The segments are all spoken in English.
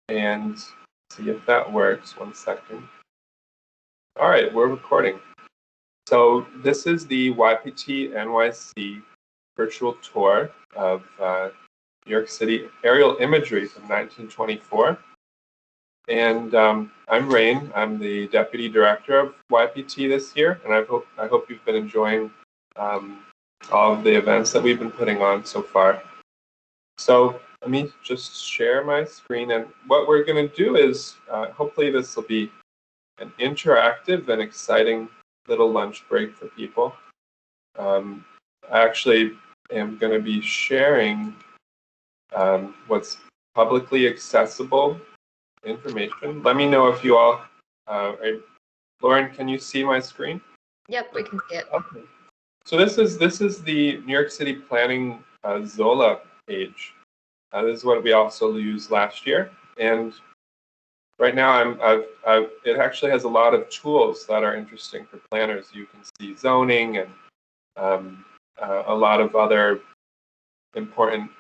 and see if that works. 1 second. All right, we're recording. So this is the YPT NYC virtual tour of New York City aerial imagery from 1924. And I'm Rain. I'm the Deputy Director of YPT this year, and I hope you've been enjoying all of the events that we've been putting on so far. So let me just share my screen, and what we're going to do is hopefully this will be an interactive and exciting little lunch break for people. I actually am going to be sharing what's publicly accessible information. Let me know if you all, Lauren, can you see my screen? Yep, we can see it. Okay. So this is the New York City Planning Zola page. This is what we also used last year, and right now it actually has a lot of tools that are interesting for planners. You can see zoning and a lot of other important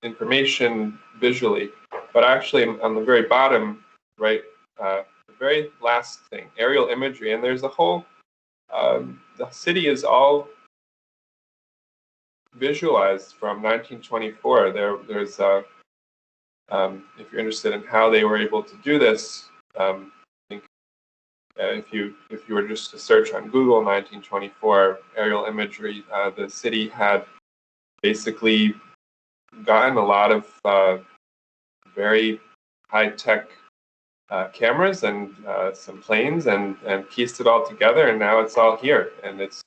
information visually. But actually, on the very bottom, right, the very last thing, aerial imagery, and there's a whole. The city is all visualized from 1924. There's if you're interested in how they were able to do this, I think if you were just to search on Google 1924 aerial imagery, the city had basically gotten a lot of very high-tech cameras and some planes and pieced it all together, and now it's all here, and it's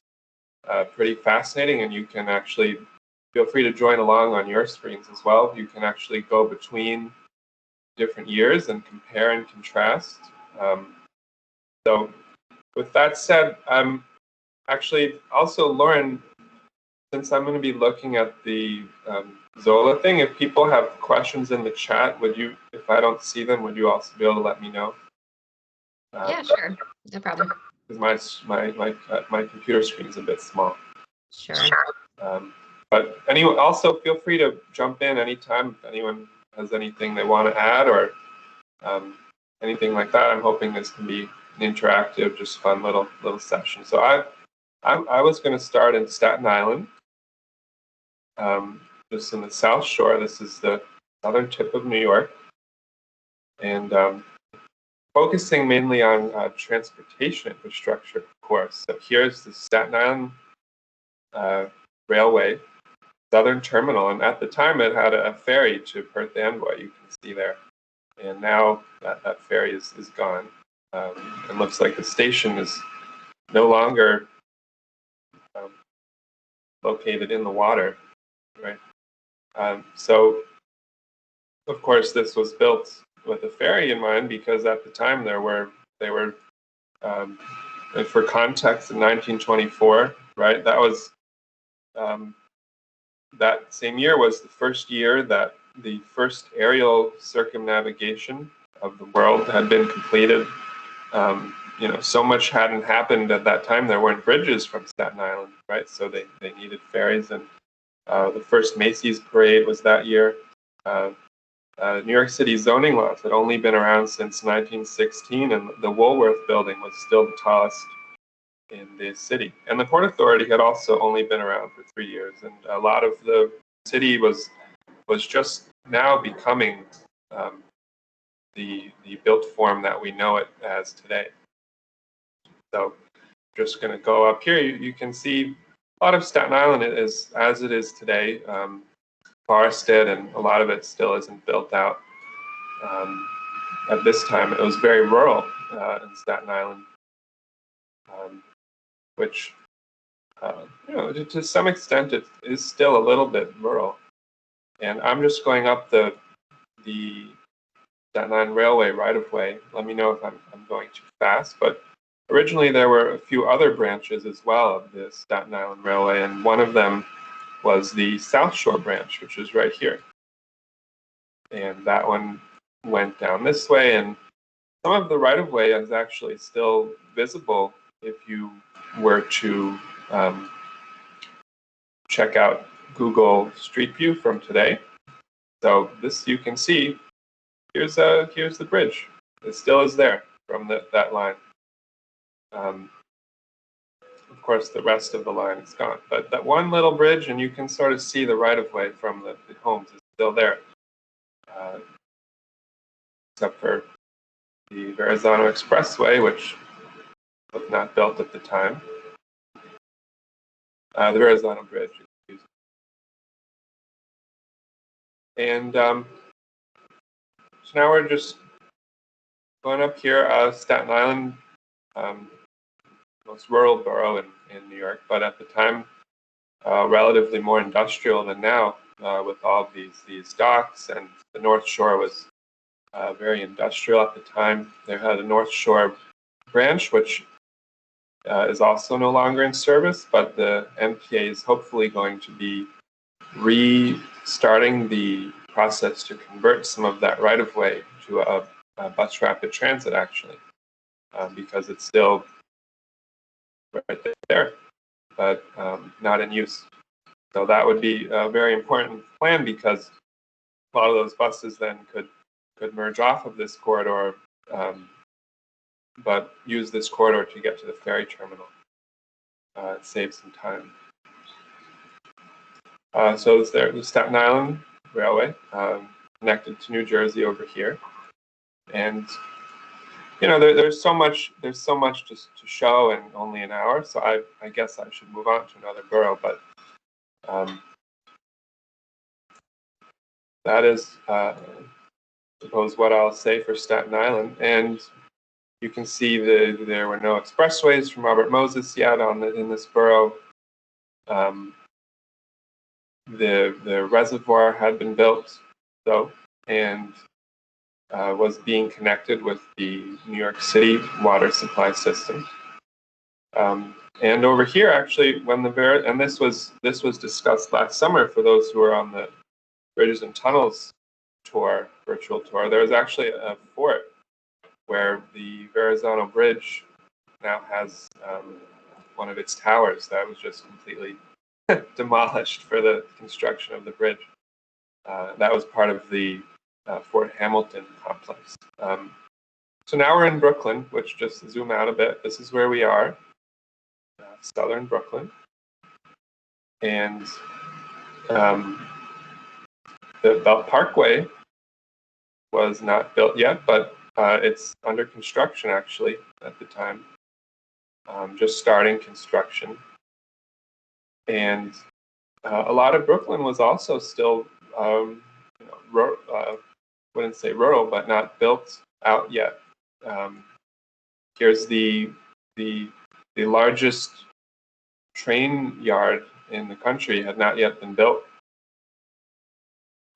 pretty fascinating. And you can actually feel free to join along on your screens as well. You can actually go between different years and compare and contrast. So with that said, I'm actually also, Lauren, since I'm going to be looking at the Zola thing, if people have questions in the chat, would you, if I don't see them, would you also be able to let me know? Yeah, sure. No problem. Because my computer screen is a bit small. Sure. But anyway, also feel free to jump in anytime if anyone has anything they want to add or anything like that. I'm hoping this can be an interactive, just fun little session. So I was going to start in Staten Island, just in the South Shore. This is the southern tip of New York, and focusing mainly on transportation infrastructure, of course. So here's the Staten Island Railway Southern Terminal, and at the time it had a ferry to Perth Amboy, you can see there. And now that ferry is gone. It looks like the station is no longer located in the water, right? So, of course, this was built with a ferry in mind because at the time they were, and for context, in 1924, right? That was that same year was the first year that the first aerial circumnavigation of the world had been completed. So much hadn't happened at that time. There weren't bridges from Staten Island, right? So they needed ferries, and the first Macy's parade was that year. New York City zoning laws had only been around since 1916, and the Woolworth building was still the tallest in the city. And the Port Authority had also only been around for 3 years, and a lot of the city was just now becoming the built form that we know it as today. So just going to go up here. You can see a lot of Staten Island is as it is today, forested, and a lot of it still isn't built out. At this time, it was very rural in Staten Island, which, to some extent, it is still a little bit rural. And I'm just going up the Staten Island Railway right-of-way. Let me know if I'm going too fast. But originally, there were a few other branches as well of the Staten Island Railway, and one of them was the South Shore branch, which is right here. And that one went down this way, and some of the right-of-way is actually still visible if you were to check out Google Street View from today. So this, you can see, here's the bridge. It still is there from that line. Of course, the rest of the line is gone, but that one little bridge, and you can sort of see the right-of-way from the homes is still there, except for the Verrazano Expressway, which was not built at the time. The Verrazano Bridge, excuse me. And so now we're just going up here, Staten Island, most rural borough in New York, but at the time, relatively more industrial than now, with all of these docks, and the North Shore was very industrial at the time. They had a North Shore branch, which is also no longer in service, but the MTA is hopefully going to be restarting the process to convert some of that right-of-way to a bus rapid transit, actually, because it's still right there, but not in use. So that would be a very important plan, because a lot of those buses then could merge off of this corridor, but use this corridor to get to the ferry terminal. Save some time. So is there the Staten Island Railway, connected to New Jersey over here, and there's so much to show in only an hour. So I guess I should move on to another borough, but that is suppose what I'll say for Staten Island. And you can see there were no expressways from Robert Moses yet in this borough. The reservoir had been built, though, and was being connected with the New York City water supply system. And over here, actually, when and this was discussed last summer for those who were on the Bridges and Tunnels tour, virtual tour, there was actually a fort where the Verrazano Bridge now has one of its towers that was just completely demolished for the construction of the bridge. That was part of the Fort Hamilton complex. So now we're in Brooklyn, which, just to zoom out a bit, this is where we are, southern Brooklyn. And the Belt Parkway was not built yet, but it's under construction, actually, at the time. Just starting construction. And a lot of Brooklyn was also still, wouldn't say rural, but not built out yet. Here's the largest train yard in the country had not yet been built.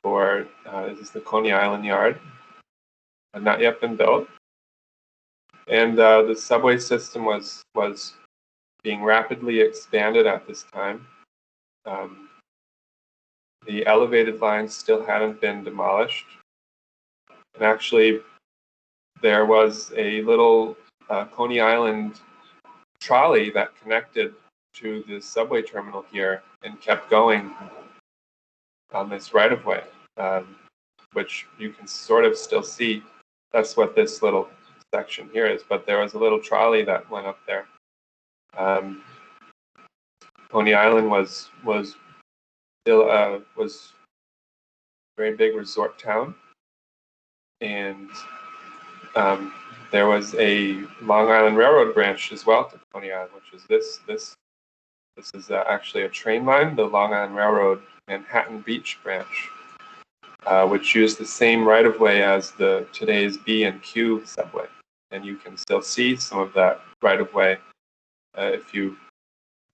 Or this is the Coney Island yard, had not yet been built. And the subway system was being rapidly expanded at this time. The elevated lines still hadn't been demolished. And actually, there was a little Coney Island trolley that connected to the subway terminal here and kept going on this right-of-way, which you can sort of still see. That's what this little section here is, but there was a little trolley that went up there. Coney Island was still was a very big resort town, and there was a Long Island Railroad branch as well to Coney Island, which is this is actually a train line, the Long Island Railroad Manhattan Beach branch, which used the same right-of-way as the today's B and Q subway, and you can still see some of that right-of-way if you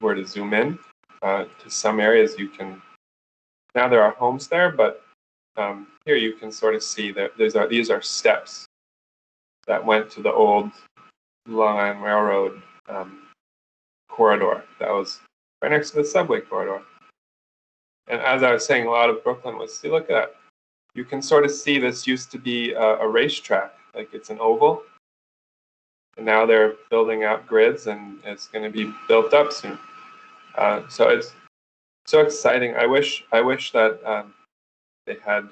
were to zoom in to some areas. You can, now there are homes there, but here you can sort of see that these are steps that went to the old Long Island Railroad corridor that was right next to the subway corridor. And as I was saying, a lot of Brooklyn was, see, look at that. You can sort of see this used to be a racetrack, like it's an oval. And now they're building out grids, and it's going to be built up soon. So it's so exciting. I wish that they had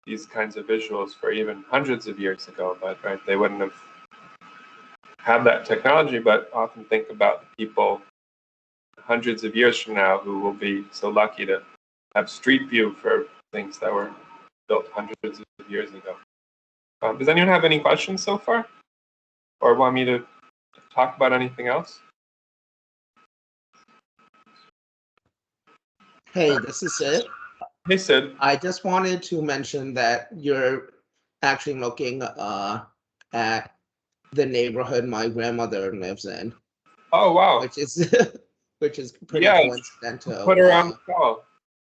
these kinds of visuals for even hundreds of years ago, but they wouldn't have had that technology. But often think about the people hundreds of years from now who will be so lucky to have street view for things that were built hundreds of years ago. Does anyone have any questions so far, or want me to talk about anything else? Hey, this is Sid. Hey, Sid. I just wanted to mention that you're actually looking at the neighborhood my grandmother lives in. Oh, wow. Which is pretty coincidental. Put her on the call.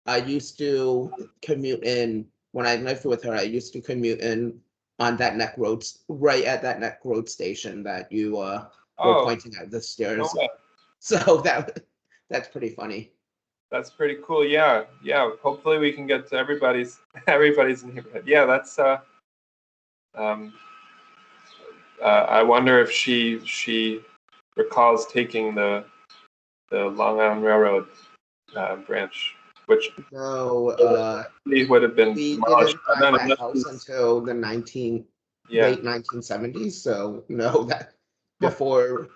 I used to commute in, when I lived with her, I used to commute in on that neck road, right at that neck road station that you were pointing at the stairs. No, so that's pretty funny. That's pretty cool. Yeah. Hopefully we can get to everybody's neighborhood. Yeah, that's. I wonder if she recalls taking the Long Island Railroad branch, which would have been demolished. We didn't buy that house until the late 1970s. So no, that before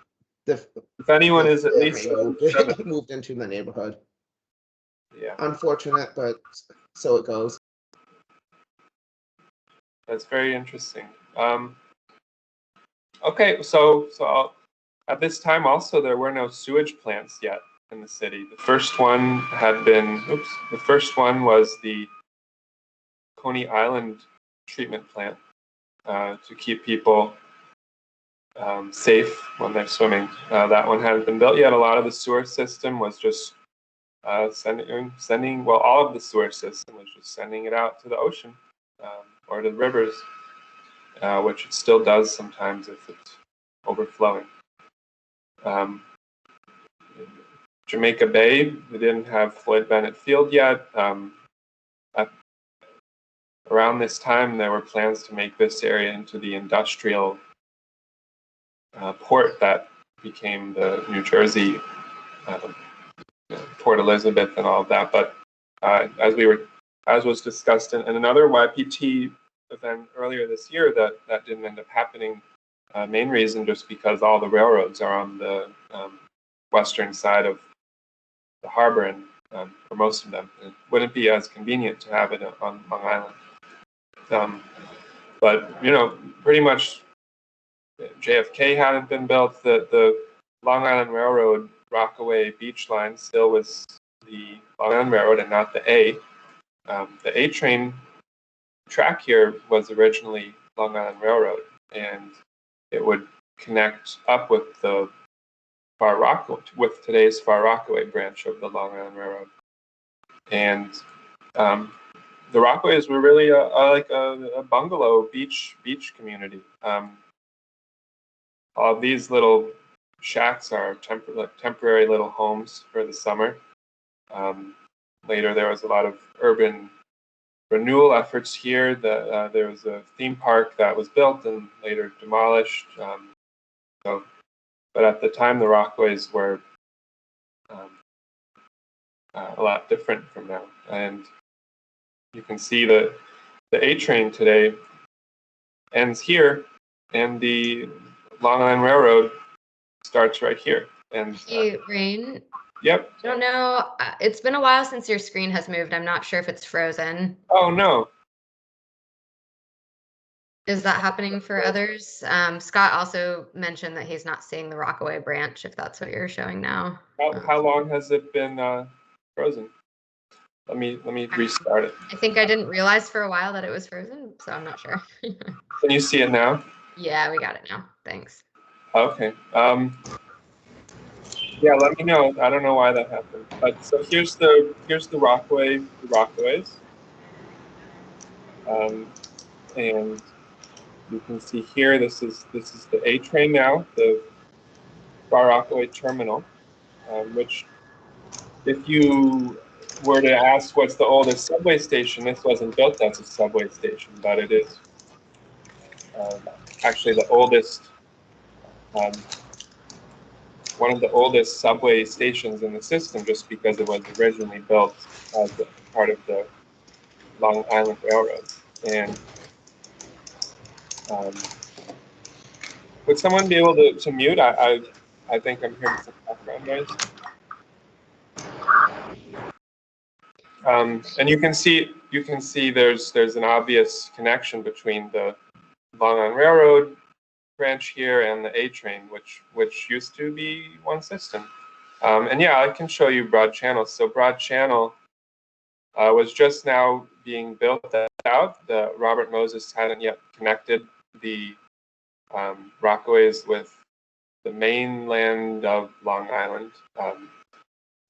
if anyone is at least moved into the neighborhood. Yeah. Unfortunate, but so it goes. That's very interesting. Okay, so at this time also there were no sewage plants yet in the city. The first one was the Coney Island treatment plant to keep people safe when they're swimming. That one hadn't been built yet. A lot of the sewer system was just all of the sewer system was just sending it out to the ocean or to the rivers, which it still does sometimes if it's overflowing. Jamaica Bay, they didn't have Floyd Bennett Field yet. Around this time, there were plans to make this area into the industrial port that became the New Jersey Port Elizabeth and all of that. But as was discussed in another YPT event earlier this year, that didn't end up happening. Main reason just because all the railroads are on the western side of the harbor, and for most of them, it wouldn't be as convenient to have it on Long Island. But pretty much JFK hadn't been built. The Long Island Railroad Rockaway Beach line still was the Long Island Railroad and not the A. The A train track here was originally Long Island Railroad, and it would connect up with the today's Far Rockaway branch of the Long Island Railroad. And the Rockaways were really like a bungalow beach community. All of these little shacks are temporary little homes for the summer. Later, there was a lot of urban renewal efforts here. There was a theme park that was built and later demolished. But at the time, the Rockaways were a lot different from now. And you can see that the A train today ends here, and the Long Island Railroad starts right here. And hey, Rain. Yep. I don't know. It's been a while since your screen has moved. I'm not sure if it's frozen. Oh, no. Is that happening for others? Scott also mentioned that he's not seeing the Rockaway branch, if that's what you're showing now. How long has it been frozen? Let me restart it. I think I didn't realize for a while that it was frozen, so I'm not sure. Can you see it now? Yeah, we got it now. Thanks. Okay. Yeah, let me know. I don't know why that happened. But so here's the Rockaways. And you can see here, this is the A train now, the Far Rockaway Terminal, which if you were to ask what's the oldest subway station, this wasn't built as a subway station, but it is actually the oldest, one of the oldest subway stations in the system, just because it was originally built as part of the Long Island Railroad. And would someone be able to mute? I think I'm hearing some background noise. And you can see there's an obvious connection between the Long Island Railroad branch here and the A train, which used to be one system. And yeah, I can show you Broad Channel. So Broad Channel was just now being built out. The Robert Moses hadn't yet connected the Rockaways with the mainland of Long Island,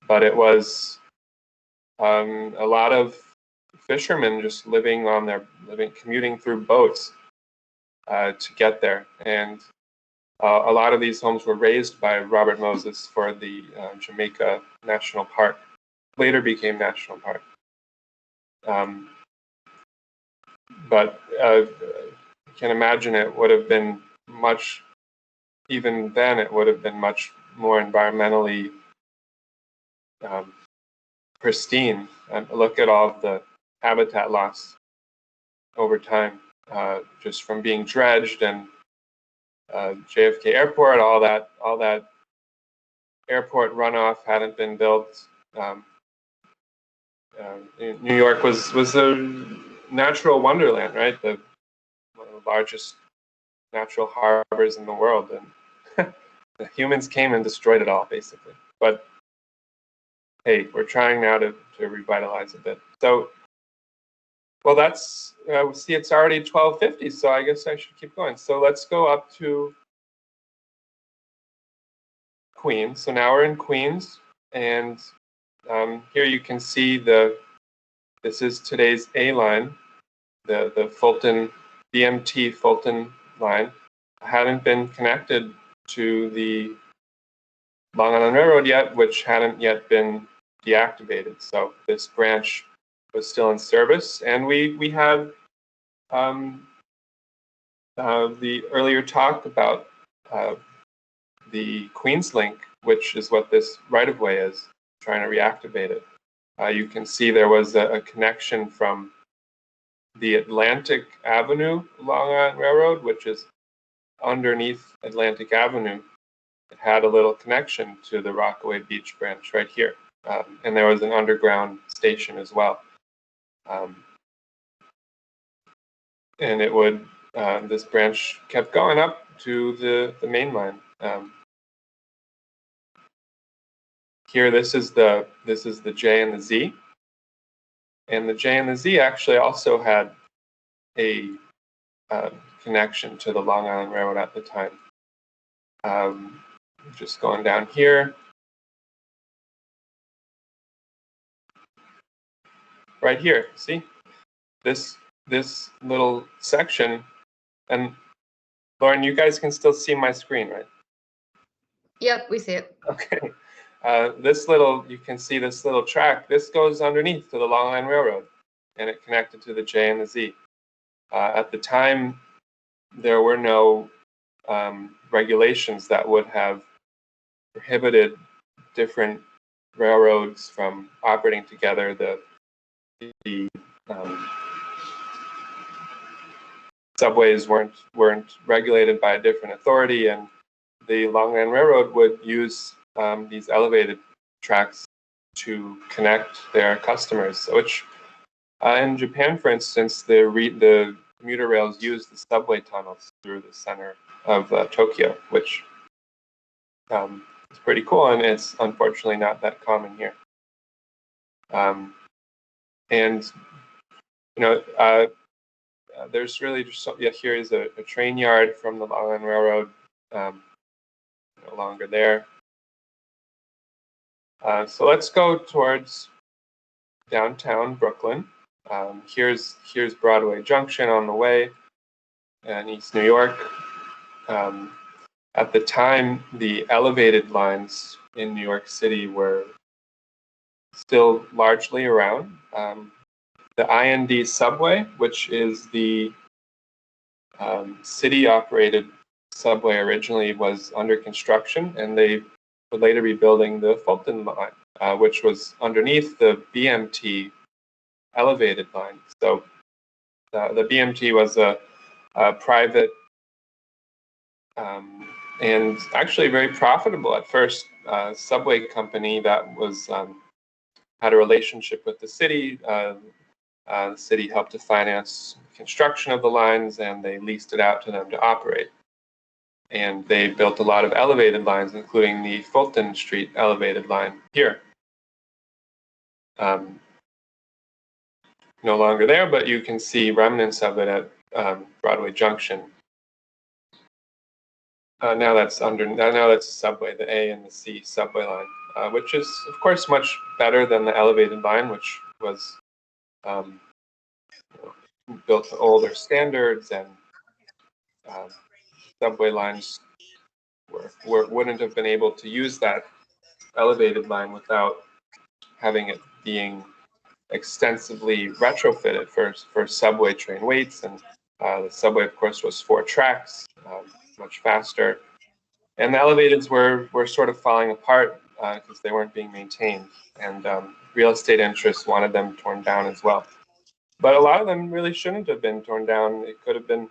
but it was a lot of fishermen just commuting through boats to get there. And a lot of these homes were raised by Robert Moses for the Jamaica National Park, later became National Park. But you can imagine it would have been even then it would have been much more environmentally pristine. And look at all of the habitat loss over time, just from being dredged, and JFK Airport, all that airport runoff hadn't been built. New York was a natural wonderland, right? One of the largest natural harbors in the world, and the humans came and destroyed it all, basically. But hey, we're trying now to revitalize a bit. So, well, that's see, it's already 12:50, so I guess I should keep going. So let's go up to Queens. So now we're in Queens, and here you can see this is today's A line, the Fulton, BMT Fulton line. Hadn't been connected to the Long Island Railroad yet, which hadn't yet been deactivated. So this branch was still in service, and we had the earlier talk about the Queens Link, which is what this right-of-way is, trying to reactivate it. You can see there was a connection from the Atlantic Avenue Long Island Railroad, which is underneath Atlantic Avenue. It had a little connection to the Rockaway Beach branch right here. And there was an underground station as well. And it would, this branch kept going up to the main line. Here, this is the J and the Z. And the J and the Z actually also had a connection to the Long Island Railroad at the time. Just going down here. Right here, see? This little section, and Lauren, you guys can still see my screen, right? Yep, we see it. Okay. You can see this little track. This goes underneath to the Long Island Railroad, and it connected to the J and the Z. At the time, there were no regulations that would have prohibited different railroads from operating together. The subways weren't regulated by a different authority, and the Long Island Railroad would use these elevated tracks to connect their customers. Which in Japan, for instance, the commuter rails use the subway tunnels through the center of Tokyo, which is pretty cool, and it's unfortunately not that common here. And you know, there's really just here is a train yard from the Long Island Railroad, no longer there. So let's go towards downtown Brooklyn. Here's Broadway Junction on the way in East New York. At the time, the elevated lines in New York City were still largely around. The IND subway, which is the city-operated subway originally, was under construction, and they would later be building the Fulton line, which was underneath the BMT elevated line. So the BMT was a private and actually very profitable at first subway company that was had a relationship with the city. The city helped to finance construction of the lines, and they leased it out to them to operate. And they built a lot of elevated lines, including the Fulton Street elevated line here. No longer there, but you can see remnants of it at Broadway Junction. Now that's a subway, the A and the C subway line, which is of course much better than the elevated line, which was built to older standards, and subway lines wouldn't have been able to use that elevated line without having it being extensively retrofitted for subway train weights. And the subway, of course, was 4 tracks, much faster. And the elevateds were sort of falling apart because they weren't being maintained. And real estate interests wanted them torn down as well. But a lot of them really shouldn't have been torn down. It could have been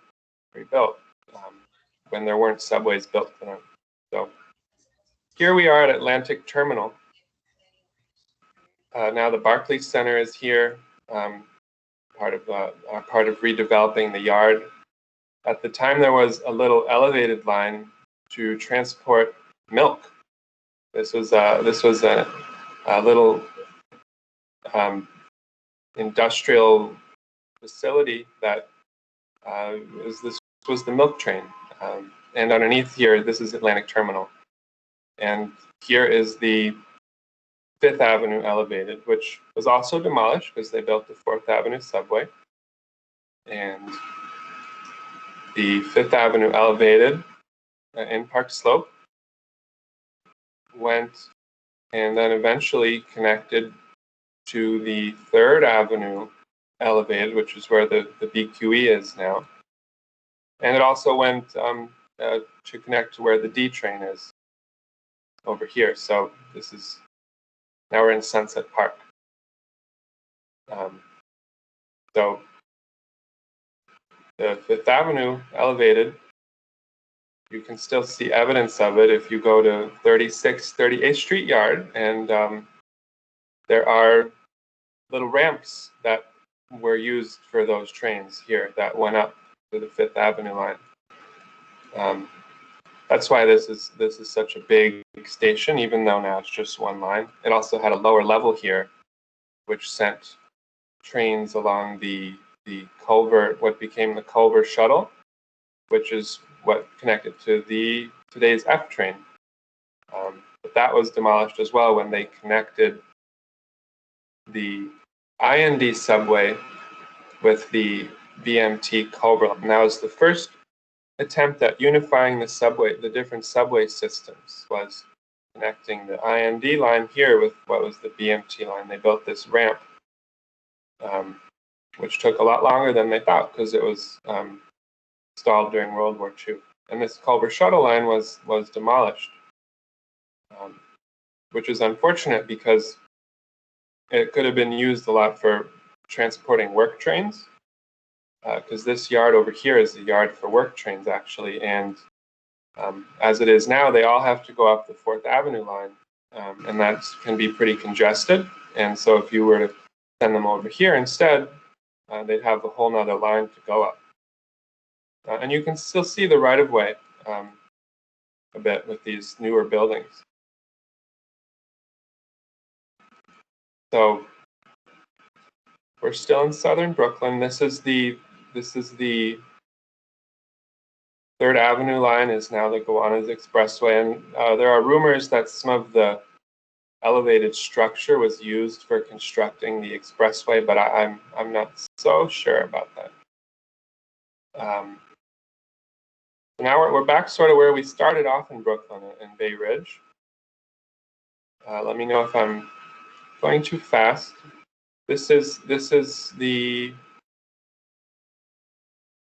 rebuilt when there weren't subways built for them. So here we are at Atlantic Terminal. Now the Barclays Center is here, part of redeveloping the yard. At the time, there was a little elevated line to transport milk. This was a little industrial facility that this was the milk train. And underneath here, this is Atlantic Terminal. And here is the 5th Avenue elevated, which was also demolished because they built the 4th Avenue subway. And the 5th Avenue elevated in Park Slope went and then eventually connected to the 3rd Avenue elevated, which is where the BQE is now. And it also went to connect to where the D train is over here. So this is, now we're in Sunset Park. So the 5th Avenue elevated, you can still see evidence of it if you go to 38th Street Yard, and there are little ramps that were used for those trains here that went up to the 5th Avenue line. That's why this is such a big station, even though now it's just one line. It also had a lower level here, which sent trains along the Culver, what became the Culver Shuttle, which is what connected to today's F train. But that was demolished as well when they connected the IND subway with the BMT Culver. And that was the first attempt at unifying the different subway systems, was connecting the IND line here with what was the BMT line. They built this ramp, which took a lot longer than they thought because it was installed during World War II. And this Culver Shuttle line was demolished, which is unfortunate because it could have been used a lot for transporting work trains, because this yard over here is the yard for work trains, actually. And as it is now, they all have to go up the 4th Avenue line, and that can be pretty congested. And so if you were to send them over here instead, they'd have a whole nother line to go up. And you can still see the right-of-way a bit with these newer buildings. So we're still in southern Brooklyn. This is the 3rd Avenue line is now the Gowanus Expressway, and there are rumors that some of the elevated structure was used for constructing the expressway, but I'm not so sure about that. Now we're back sort of where we started off in Brooklyn, in Bay Ridge. Let me know if I'm going too fast. This is the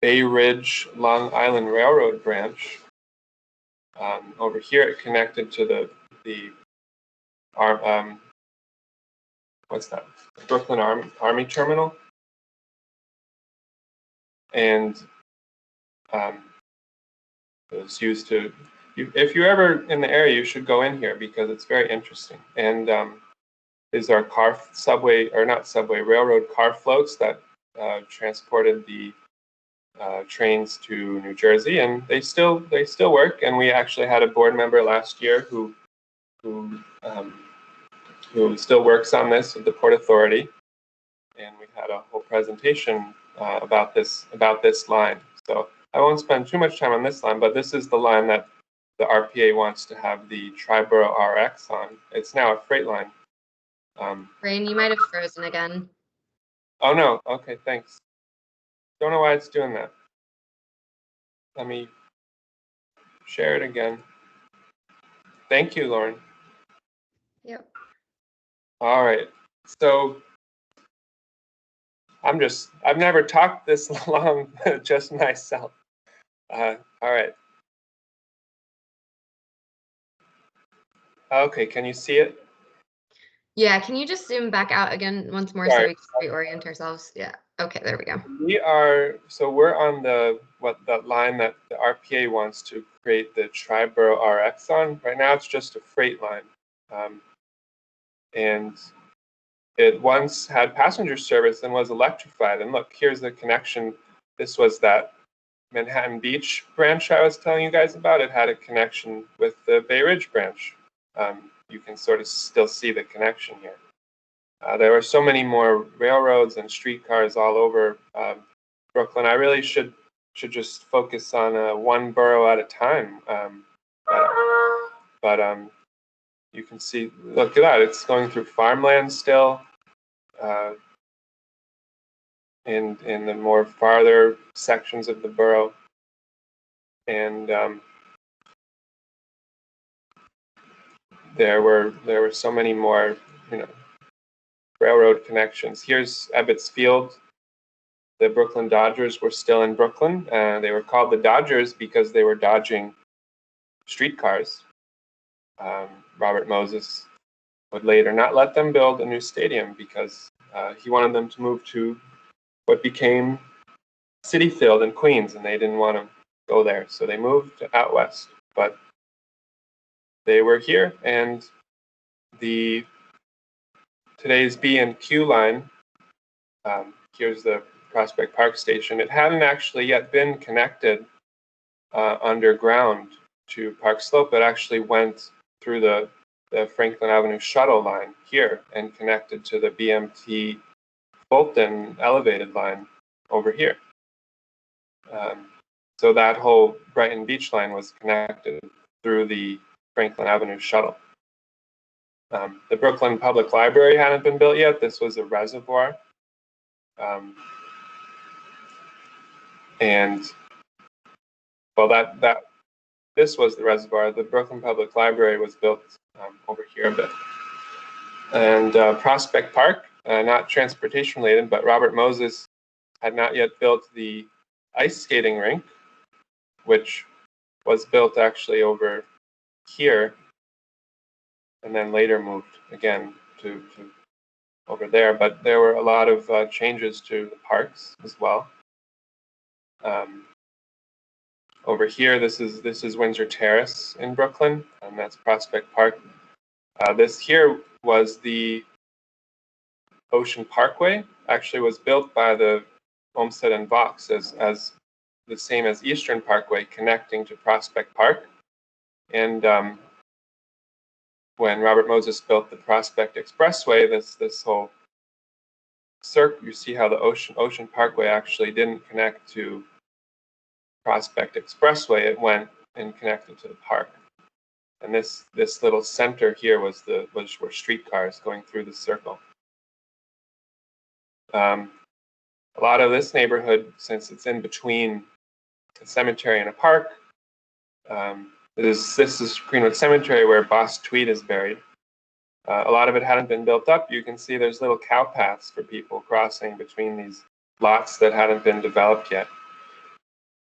Bay Ridge Long Island Railroad branch. Over here, it connected to the what's that? Brooklyn Army Terminal. And it was used to, if you're ever in the area, you should go in here because it's very interesting. And these are railroad car floats that transported the trains to New Jersey, and they still work. And we actually had a board member last year who still works on this with the Port Authority, and we had a whole presentation about this line. So I won't spend too much time on this line, but this is the line that the RPA wants to have the Triborough RX on. It's now a freight line. Rain, you might have frozen again. Oh no, okay, thanks. Don't know why it's doing that. Let me share it again. Thank you, Lauren. Yep. All right, so I've never talked this long just myself. All right. Okay, can you see it? Yeah, can you just zoom back out again once more so we can reorient ourselves? Yeah. Okay, there we go. We're on the line that the RPA wants to create the Triborough RX on. Right now it's just a freight line. And it once had passenger service and was electrified. And look, here's the connection. This was that Manhattan Beach branch I was telling you guys about. It had a connection with the Bay Ridge branch. You can sort of still see the connection here. There were so many more railroads and streetcars all over Brooklyn. I really should just focus on one borough at a time. But you can see, look at that, it's going through farmland still. In the more farther sections of the borough. And there were so many more, railroad connections. Here's Ebbets Field. The Brooklyn Dodgers were still in Brooklyn. They were called the Dodgers because they were dodging streetcars. Robert Moses would later not let them build a new stadium because he wanted them to move to what became Citi Field in Queens, and they didn't want to go there. So they moved out west. But they were here, and today's B and Q line, here's the Prospect Park station. It hadn't actually yet been connected underground to Park Slope. It actually went through the Franklin Avenue shuttle line here and connected to the BMT Fulton elevated line over here. So that whole Brighton Beach line was connected through the Franklin Avenue shuttle. The Brooklyn Public Library hadn't been built yet. This was a reservoir. This was the reservoir. The Brooklyn Public Library was built over here a bit. And Prospect Park, not transportation related, but Robert Moses had not yet built the ice skating rink, which was built actually over here, and then later moved again to over there. But there were a lot of changes to the parks as well. Over here, this is Windsor Terrace in Brooklyn, and that's Prospect Park. This here was the Ocean Parkway. Actually, was built by the Olmsted and Vaux as the same as Eastern Parkway, connecting to Prospect Park. And when Robert Moses built the Prospect Expressway, this whole circle, you see how the Ocean Parkway actually didn't connect to Prospect Expressway. It went and connected to the park. And this little center here were streetcars going through the circle. A lot of this neighborhood, since it's in between a cemetery and a park, this is Greenwood Cemetery where Boss Tweed is buried. A lot of it hadn't been built up. You can see there's little cow paths for people crossing between these lots that hadn't been developed yet.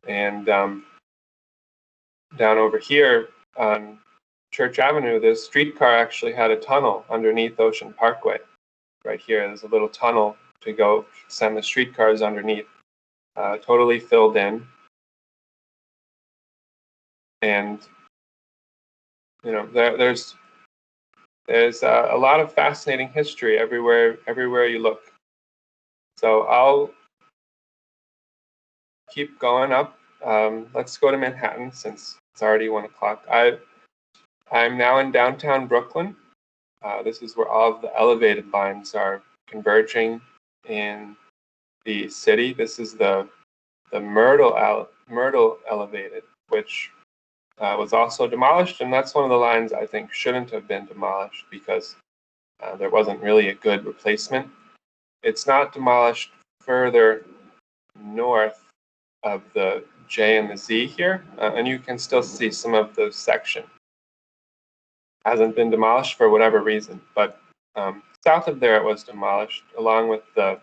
And down over here on Church Avenue, this streetcar actually had a tunnel underneath Ocean Parkway. right here. There's a little tunnel to go send the streetcars underneath, totally filled in. And you know, there's a lot of fascinating history everywhere you look. So I'll keep going up. Let's go to Manhattan since it's already 1 o'clock. I'm now in downtown Brooklyn. This is where all of the elevated lines are converging in the city. This is the Myrtle Elevated, which was also demolished, and that's one of the lines I think shouldn't have been demolished because there wasn't really a good replacement. It's not demolished further north of the J and the Z here, and you can still see some of the section. Hasn't been demolished for whatever reason, but south of there it was demolished, along with the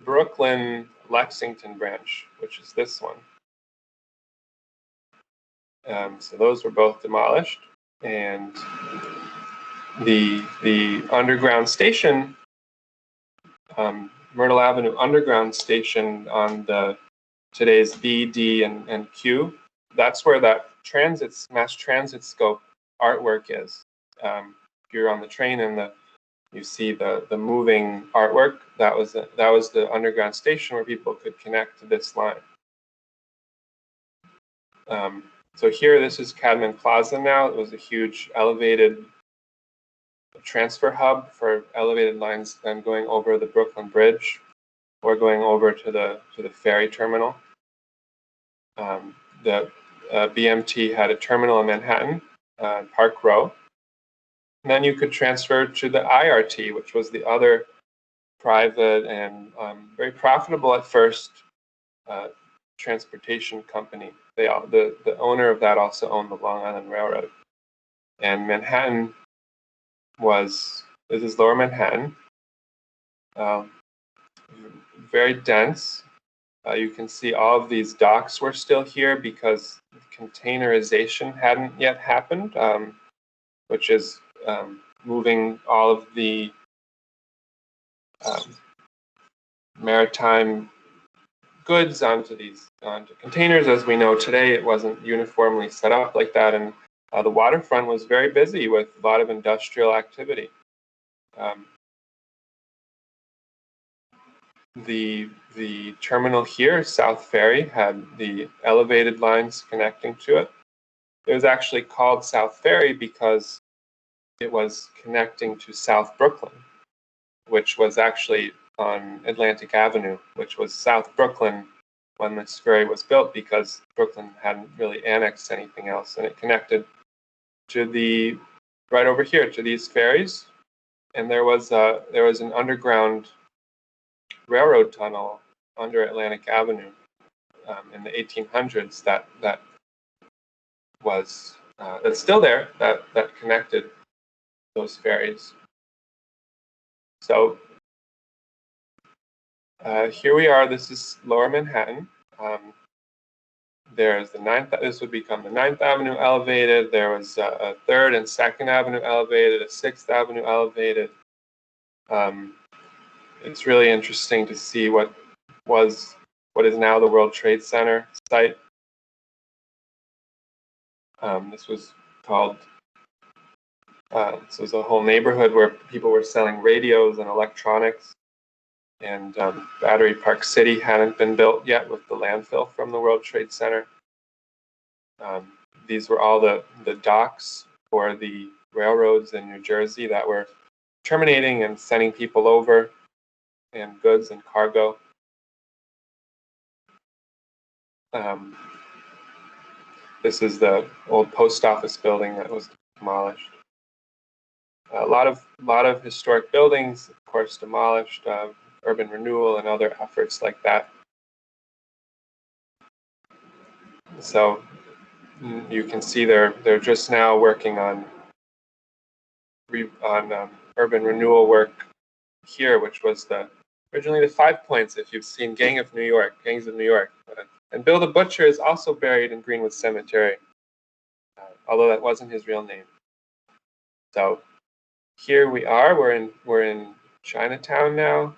Brooklyn Lexington branch, which is this one. So those were both demolished, and the underground station, Myrtle Avenue Underground Station on the today's B, D, and Q. That's where that mass transit scope artwork is. If you're on the train and you see the moving artwork, that was the underground station where people could connect to this line. So here, this is Cadman Plaza now. It was a huge elevated transfer hub for elevated lines then going over the Brooklyn Bridge or going over to the ferry terminal. The BMT had a terminal in Manhattan, Park Row. And then you could transfer to the IRT, which was the other private and very profitable at first transportation company. The owner of that also owned the Long Island Railroad. And Manhattan this is Lower Manhattan, very dense. You can see all of these docks were still here because containerization hadn't yet happened, which is moving all of the maritime goods onto containers. As we know today, it wasn't uniformly set up like that, and the waterfront was very busy with a lot of industrial activity. The terminal here, South Ferry, had the elevated lines connecting to it. It was actually called South Ferry because it was connecting to South Brooklyn, which was actually on Atlantic Avenue, which was South Brooklyn when this ferry was built because Brooklyn hadn't really annexed anything else, and it connected to right over here to these ferries. And there was an underground railroad tunnel under Atlantic Avenue in the 1800s that's still there, that connected those ferries. So here we are. This is Lower Manhattan. There's this would become the 9th Avenue elevated. There was a 3rd and 2nd Avenue elevated, a 6th Avenue elevated. It's really interesting to see what is now the World Trade Center site. This was a whole neighborhood where people were selling radios and electronics. And Battery Park City hadn't been built yet with the landfill from the World Trade Center. These were all the docks for the railroads in New Jersey that were terminating and sending people over, and goods and cargo. This is the old post office building that was demolished. A lot of historic buildings, of course, demolished. Urban renewal and other efforts like that. So you can see they're just now working on urban renewal work here, which was originally the 5 Points. If you've seen Gangs of New York, and Bill the Butcher is also buried in Greenwood Cemetery, although that wasn't his real name. So here we are. We're in Chinatown now.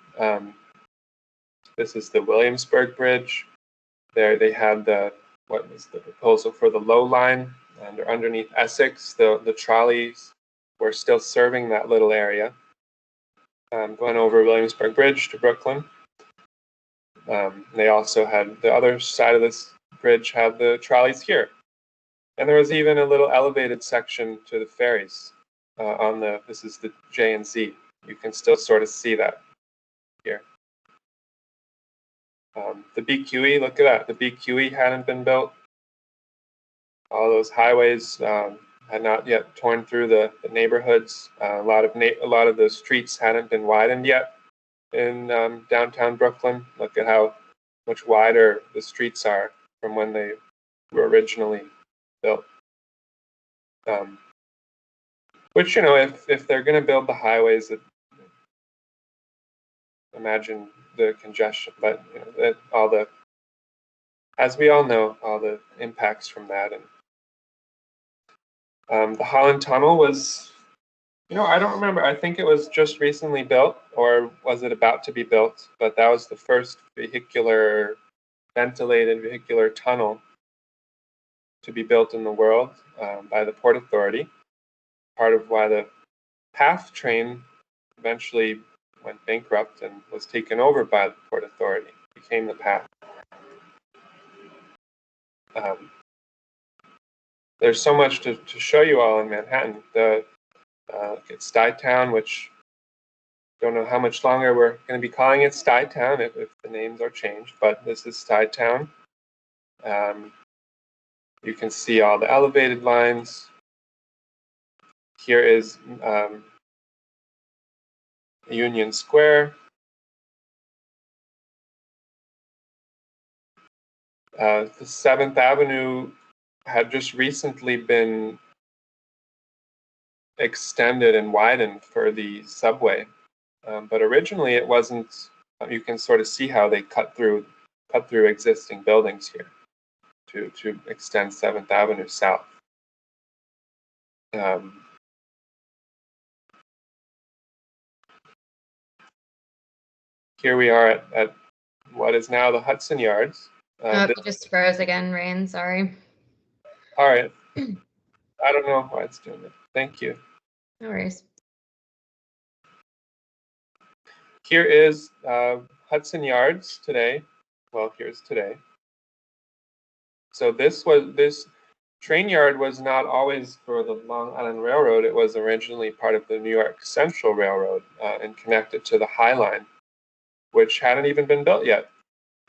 This is the Williamsburg Bridge. There they had what was the proposal for the low line underneath Essex. The trolleys were still serving that little area, going over Williamsburg Bridge to Brooklyn. They also had the other side of this bridge had the trolleys here. And there was even a little elevated section to the ferries this is the J and Z. You can still sort of see that here. The BQE, look at that. The BQE hadn't been built. All those highways had not yet torn through the neighborhoods. A lot of the streets hadn't been widened yet in downtown Brooklyn. Look at how much wider the streets are from when they were originally built. Which, you know, if they're going to build the highways, imagine the congestion, but you know, as we all know, all the impacts from that. And the Holland Tunnel was, you know, I don't remember. I think it was just recently built, or was it about to be built? But that was the first ventilated vehicular tunnel to be built in the world by the Port Authority. Part of why the PATH train eventually went bankrupt and was taken over by the Port Authority, became the PATH. There's so much to show you all in Manhattan. Look at Stuytown, which don't know how much longer we're going to be calling it Stuytown if the names are changed, but this is Stuytown. You can see all the elevated lines. Here is Union Square. The 7th Avenue had just recently been extended and widened for the subway, but originally it wasn't. You can sort of see how they cut through existing buildings here to extend 7th Avenue south. Here we are at what is now the Hudson Yards. You just froze again, Rain. Sorry. All right. I don't know why it's doing it. Thank you. No worries. Here is Hudson Yards today. Well, here's today. So this train yard was not always for the Long Island Railroad. It was originally part of the New York Central Railroad and connected to the High Line, which hadn't even been built yet.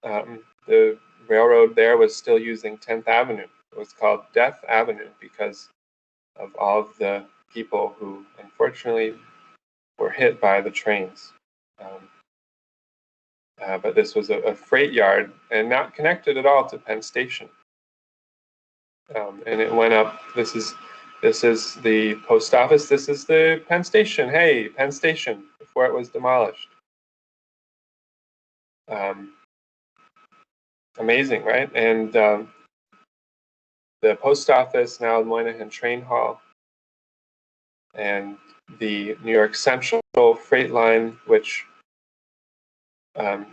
The railroad there was still using 10th Avenue. It was called Death Avenue because of all of the people who unfortunately were hit by the trains. But this was a freight yard and not connected at all to Penn Station. And it went up. This is the post office. This is the Penn Station. Hey, Penn Station, before it was demolished. Amazing, right? And the post office, now Moynihan Train Hall, and the New York Central Freight Line, which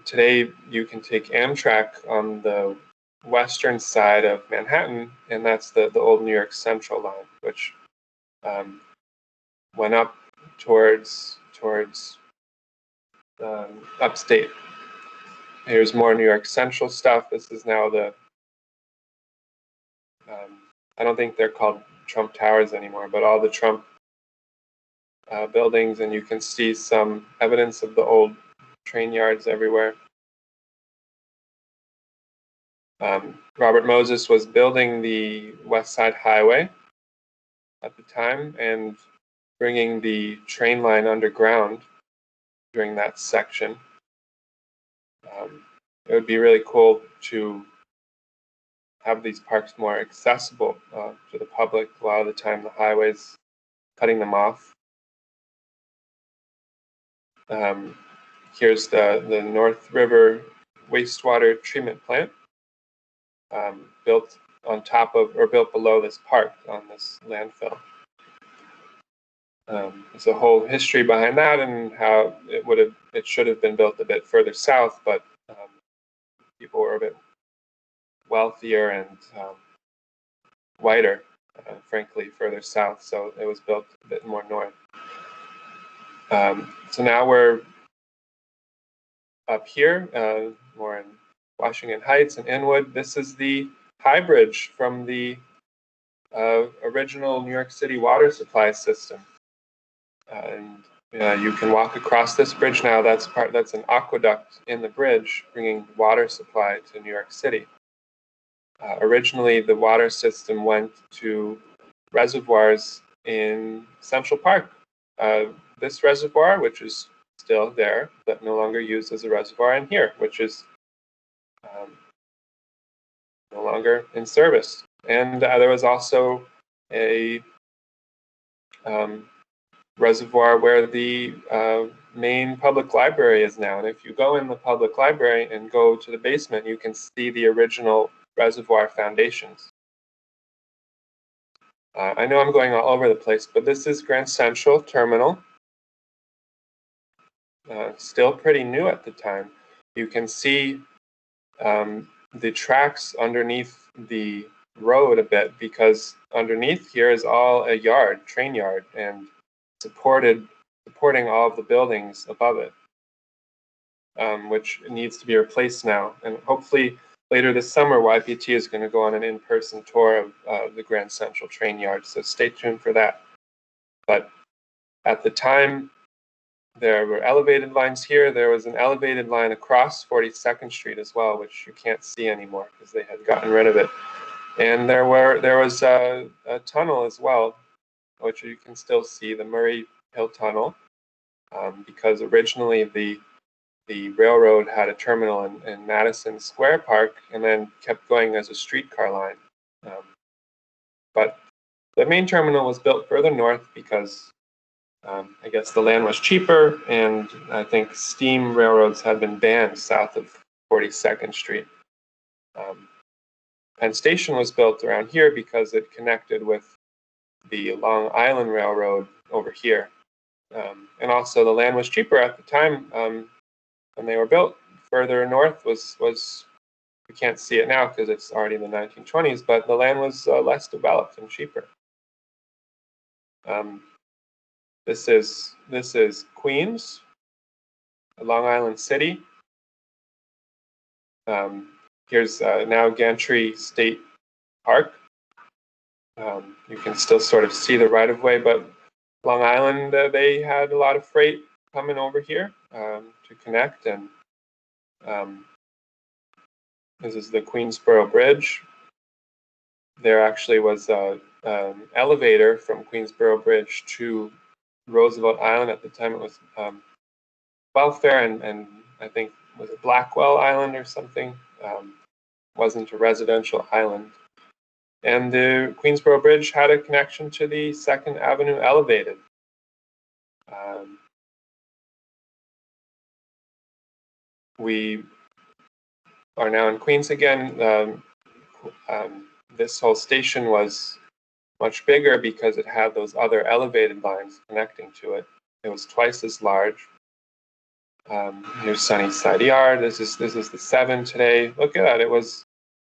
today you can take Amtrak on the western side of Manhattan, and that's the old New York Central line, which went up towards upstate. Here's more New York Central stuff. This is now the I don't think they're called Trump Towers anymore, but all the Trump buildings, and you can see some evidence of the old train yards everywhere. Robert Moses was building the West Side Highway at the time and bringing the train line underground during that section. It would be really cool to have these parks more accessible to the public. A lot of the time the highways, cutting them off. Here's the North River wastewater treatment plant, built on top of or built below this park on this landfill. there's a whole history behind that and how it should have been built a bit further south, but people were a bit wealthier and whiter, frankly, further south, so it was built a bit more north. So now we're up here, more in Washington Heights and Inwood. This is the high bridge from the original New York City water supply system. And you can walk across this bridge now. That's an aqueduct in the bridge bringing water supply to New York City. Originally, the water system went to reservoirs in Central Park. This reservoir, which is still there, but no longer used as a reservoir, and here, which is no longer in service. And there was also a reservoir where the main public library is now. And if you go in the public library and go to the basement, you can see the original reservoir foundations. I know I'm going all over the place, but this is Grand Central Terminal. Still pretty new at the time. You can see the tracks underneath the road a bit, because underneath here is all a yard, train yard, and supporting all of the buildings above it, which needs to be replaced now. And hopefully later this summer, YPT is going to go on an in-person tour of the Grand Central train yard, so stay tuned for that. But at the time, there were elevated lines here. There was an elevated line across 42nd Street as well, which you can't see anymore because they had gotten rid of it. And there was a tunnel as well, which you can still see, the Murray Hill Tunnel, because originally the railroad had a terminal in Madison Square Park and then kept going as a streetcar line. But the main terminal was built further north because I guess the land was cheaper, and I think steam railroads had been banned south of 42nd Street. Penn Station was built around here because it connected with the Long Island Railroad over here. And also the land was cheaper at the time when they were built. Further north was we can't see it now because it's already in the 1920s, but the land was less developed and cheaper. This is Queens, Long Island City. Here's now Gantry State Park. You can still sort of see the right-of-way, but Long Island, they had a lot of freight coming over here to connect, and this is the Queensboro Bridge. There actually was an elevator from Queensboro Bridge to Roosevelt Island. At the time it was Welfare, and I think was it Blackwell Island or something. Wasn't a residential island. And the Queensboro Bridge had a connection to the 2nd Avenue Elevated. We are now in Queens again. This whole station was much bigger because it had those other elevated lines connecting to it. It was twice as large. Here's Sunnyside Yard. This is the 7 today. Look at that.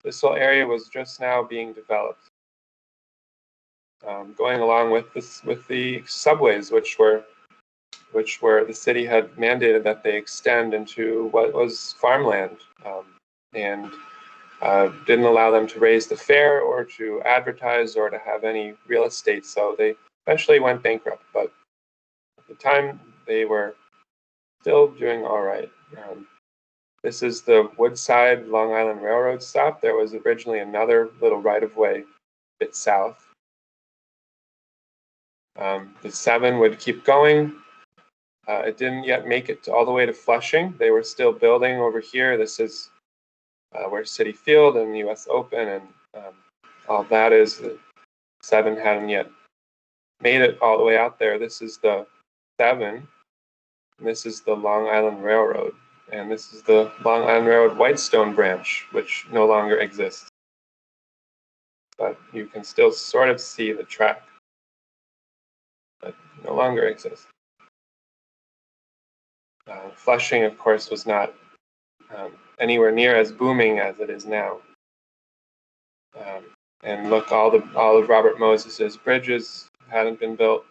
This whole area was just now being developed. Going along with the subways, which were the city had mandated that they extend into what was farmland, and didn't allow them to raise the fare or to advertise or to have any real estate. So they eventually went bankrupt, but at the time they were still doing all right. This is the Woodside Long Island Railroad stop. There was originally another little right-of-way a bit south. The 7 would keep going. It didn't yet make it all the way to Flushing. They were still building over here. This is where Citi Field and the US Open and all that is. The 7 hadn't yet made it all the way out there. This is the 7. And this is the Long Island Railroad. And this is the Long Island Railroad Whitestone branch, which no longer exists. But you can still sort of see the track. But no longer exist. Flushing, of course, was not anywhere near as booming as it is now. And look, all of Robert Moses's bridges hadn't been built.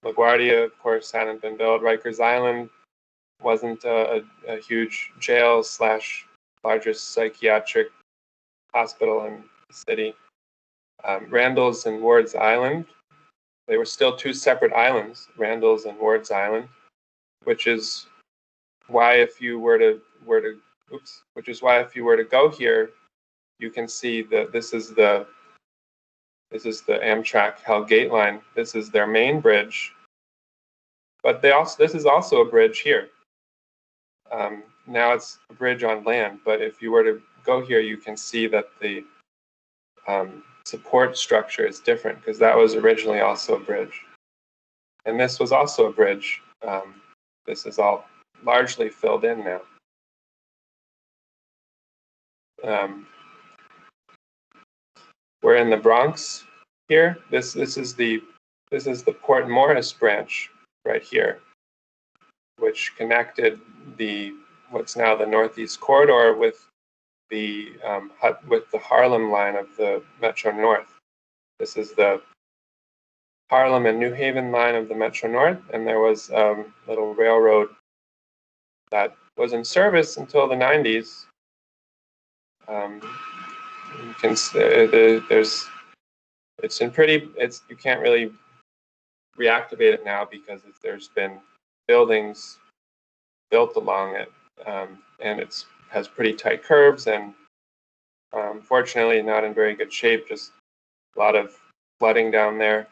LaGuardia, of course, hadn't been built. Rikers Island wasn't a huge jail / largest psychiatric hospital in the city. Randall's and Ward's Island, they were still two separate islands, Randall's and Ward's Island, which is why if you were to go here, you can see that this is the Amtrak Hell Gate line. This is their main bridge, but this is also a bridge here. Now it's a bridge on land, but if you were to go here, you can see that the support structure is different because that was originally also a bridge, and this was also a bridge. This is all largely filled in now. We're in the Bronx here. This is the Port Morris branch right here, which connected what's now the Northeast Corridor with the Harlem line of the Metro North. This is the Harlem and New Haven line of the Metro North, and there was a little railroad that was in service until the 90s. You can you can't really reactivate it now because there's been buildings built along it, and it has pretty tight curves and fortunately not in very good shape, just a lot of flooding down there.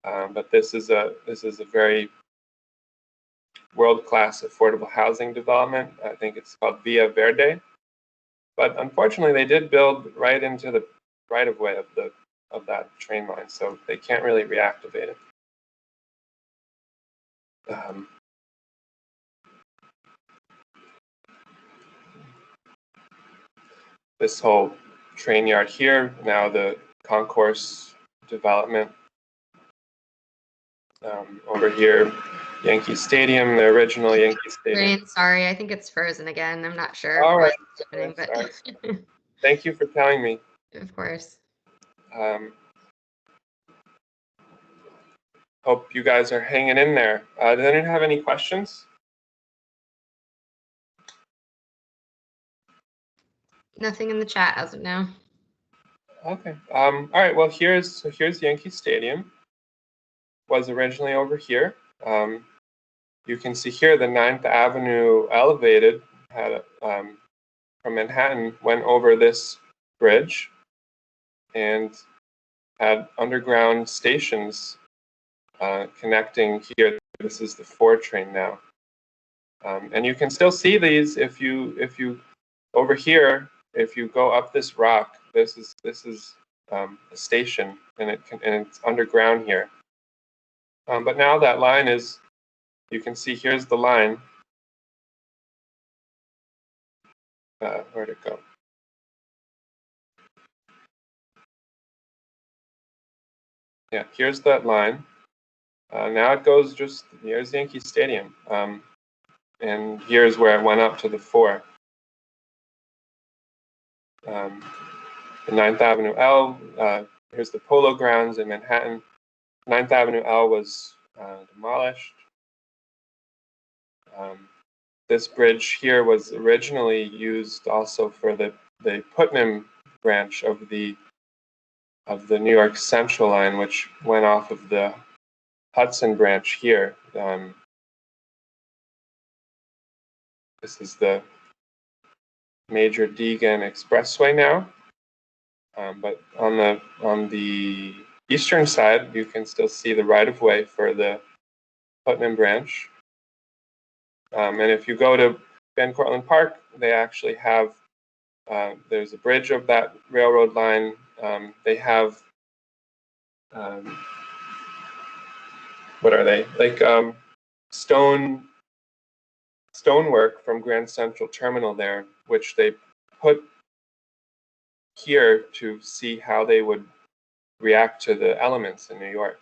But this is a very world-class affordable housing development. I think it's called Via Verde. But unfortunately, they did build right into the right-of-way of that train line, so they can't really reactivate it. This whole train yard here, now the concourse development. Over here, Yankee Stadium, the original Yankee Stadium. Rain, sorry, I think it's frozen again. I'm not sure All right. what's happening, but Thank you for telling me. Of course. Hope you guys are hanging in there. Does anyone have any questions? Nothing in the chat as of now. Okay. All right. Well, here's Yankee Stadium. Was originally over here. You can see here the 9th Avenue elevated had from Manhattan went over this bridge and had underground stations connecting here. This is the 4 train now, and you can still see these if you over here. If you go up this rock, this is a station, and it's underground here. But now that line is, you can see here's the line. Where'd it go? Yeah, here's that line. Now it goes just, here's Yankee Stadium. And here's where it went up to the 4. The 9th Avenue L, here's the Polo Grounds in Manhattan. 9th Avenue L was demolished. This bridge here was originally used also for the Putnam branch of the New York Central line, which went off of the Hudson branch here. This is the Major Deegan Expressway now, but on the eastern side, you can still see the right-of-way for the Putnam branch. And if you go to Van Cortlandt Park, they actually have, there's a bridge of that railroad line. They have, what are they? Like stonework from Grand Central Terminal there, which they put here to see how they would react to the elements in New York.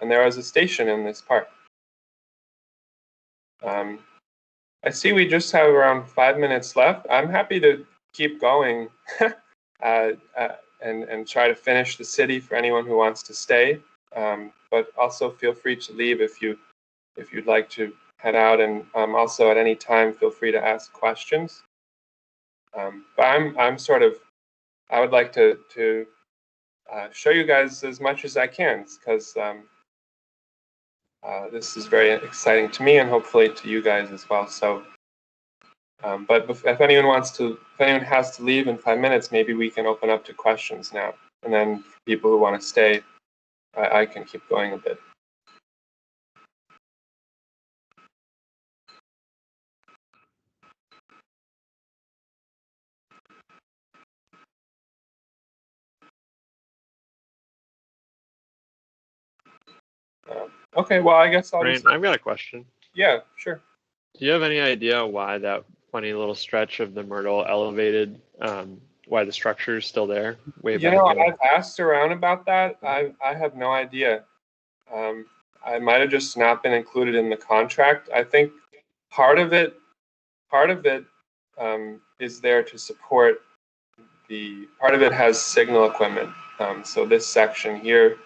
And there was a station in this park. I see we just have around 5 minutes left. I'm happy to keep going and try to finish the city for anyone who wants to stay. But also feel free to leave if you'd like to head out, and also at any time feel free to ask questions. But I would like to show you guys as much as I can, because this is very exciting to me and hopefully to you guys as well. So, but if anyone has to leave in 5 minutes, maybe we can open up to questions now, and then for people who want to stay, I can keep going a bit. Okay, well, I guess I've got a question. Yeah, sure. Do you have any idea why that funny little stretch of the Myrtle elevated, why the structure is still there? I've asked around about that. I have no idea. I might have just not been included in the contract. I think part of it is there to support part of it has signal equipment. So this section here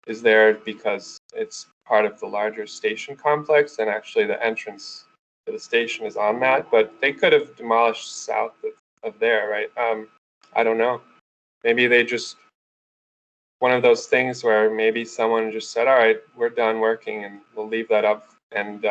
is there because it's part of the larger station complex, and actually the entrance to the station is on that, but they could have demolished south of there, right? I don't know. Maybe they just, one of those things where maybe someone just said, all right, we're done working and we'll leave that up. And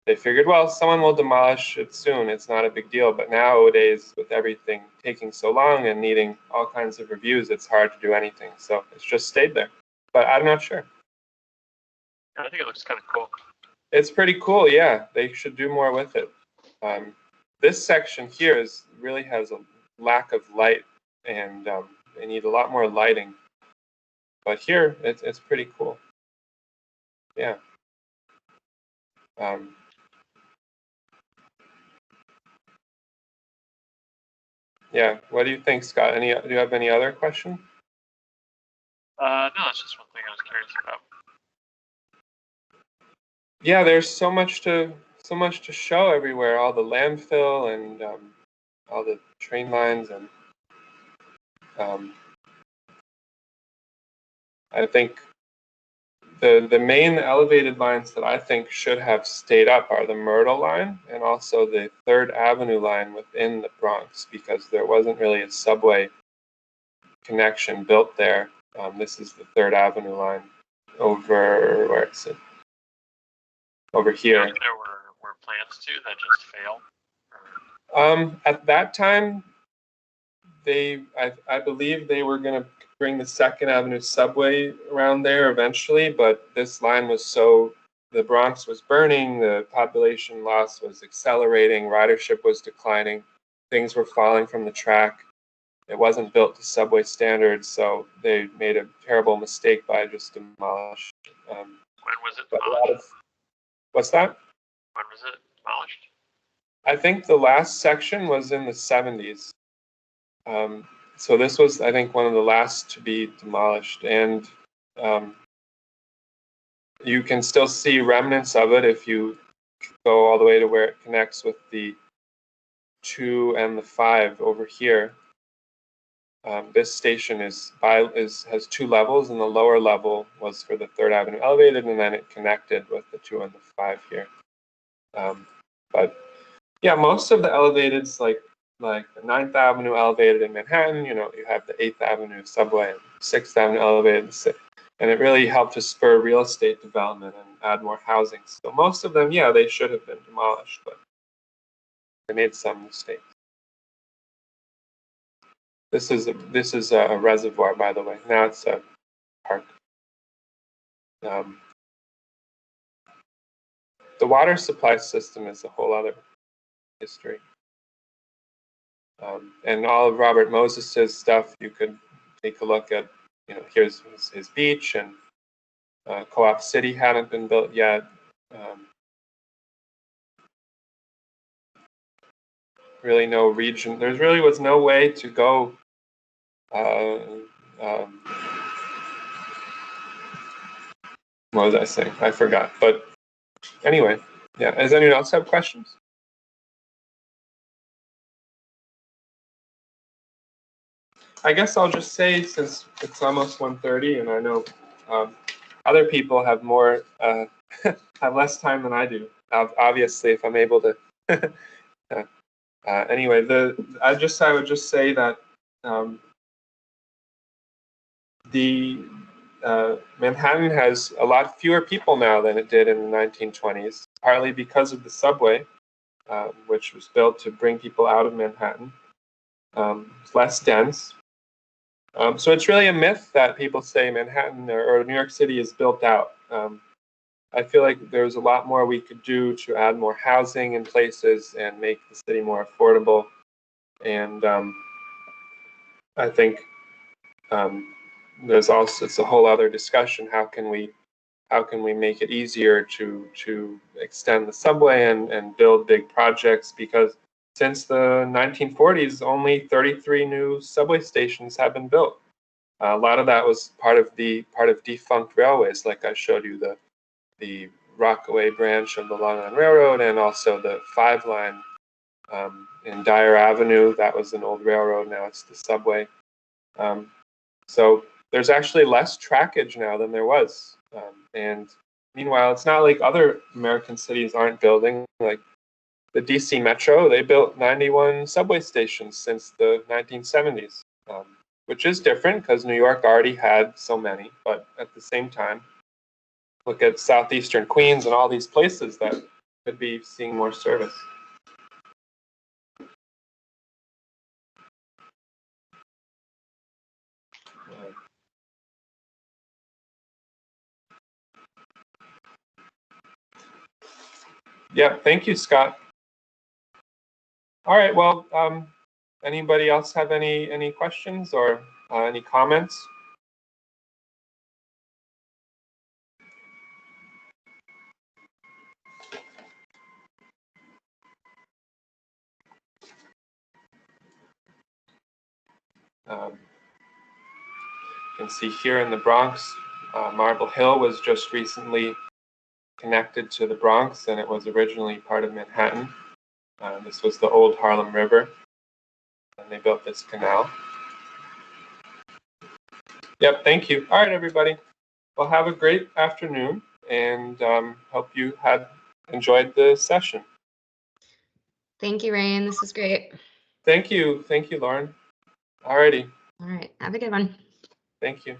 they figured, well, someone will demolish it soon. It's not a big deal. But nowadays, with everything taking so long and needing all kinds of reviews, it's hard to do anything. So it's just stayed there. But I'm not sure. I think it looks kind of cool. It's pretty cool, yeah. They should do more with it. This section here really has a lack of light, and they need a lot more lighting. But here, it's pretty cool. Yeah. Yeah. What do you think, Scott? Do you have any other question? No, that's just one thing I was curious about. Yeah, there's so much to show everywhere. All the landfill and all the train lines, and I think the main elevated lines that I think should have stayed up are the Myrtle line and also the 3rd Avenue line within the Bronx, because there wasn't really a subway connection built there. This is the 3rd Avenue line over, where is it? Over here. There were plans to that just failed? At that time, I believe they were going to bring the 2nd Avenue subway around there eventually, but this line was the Bronx was burning, the population loss was accelerating, ridership was declining, things were falling from the track. It wasn't built to subway standards, so they made a terrible mistake by just demolishing. When was it demolished? What's that? When was it demolished? I think the last section was in the 70s. So this was, I think, one of the last to be demolished, and you can still see remnants of it if you go all the way to where it connects with the 2 and the 5 over here. This station has 2 levels, and the lower level was for the 3rd Avenue elevated, and then it connected with the 2 and the 5 here. But yeah, most of the elevateds, like the 9th Avenue elevated in Manhattan, you have the 8th Avenue subway and 6th Avenue elevated, and it really helped to spur real estate development and add more housing. So most of them, yeah, they should have been demolished, but they made some mistakes. This is a reservoir, by the way. Now it's a park. The water supply system is a whole other history. And all of Robert Moses's stuff, you could take a look at. Here's his beach, and Co-op City hadn't been built yet. Really no region. There really was no way to go What was I saying? I forgot. But anyway, yeah. Does anyone else have questions? I guess I'll just say, since it's almost 1:30, and I know other people have more have less time than I do. Obviously, if I'm able to. Anyway, I would just say that the Manhattan has a lot fewer people now than it did in the 1920s, partly because of the subway, which was built to bring people out of Manhattan. It's less dense. So it's really a myth that people say Manhattan or New York City is built out. I feel like there's a lot more we could do to add more housing in places and make the city more affordable. And I think there's also, it's a whole other discussion. How can we make it easier to extend the subway and build big projects? Because since the 1940s, only 33 new subway stations have been built. A lot of that was part of defunct railways, like I showed you, the Rockaway branch of the Long Island Railroad, and also the 5 line in Dyer Avenue. That was an old railroad. Now it's the subway. So there's actually less trackage now than there was. And meanwhile, it's not like other American cities aren't building. Like the DC Metro, they built 91 subway stations since the 1970s, which is different because New York already had so many. But at the same time, look at southeastern Queens and all these places that could be seeing more service. Yeah, thank you, Scott. All right, well, anybody else have any questions or any comments? You can see here in the Bronx, Marble Hill was just recently connected to the Bronx, and it was originally part of Manhattan. This was the old Harlem River, and they built this canal. Yep, thank you. All right, everybody. Well, have a great afternoon, and hope you had enjoyed the session. Thank you, Ryan. This is great. Thank you, Lauren. All righty. All right. Have a good one. Thank you.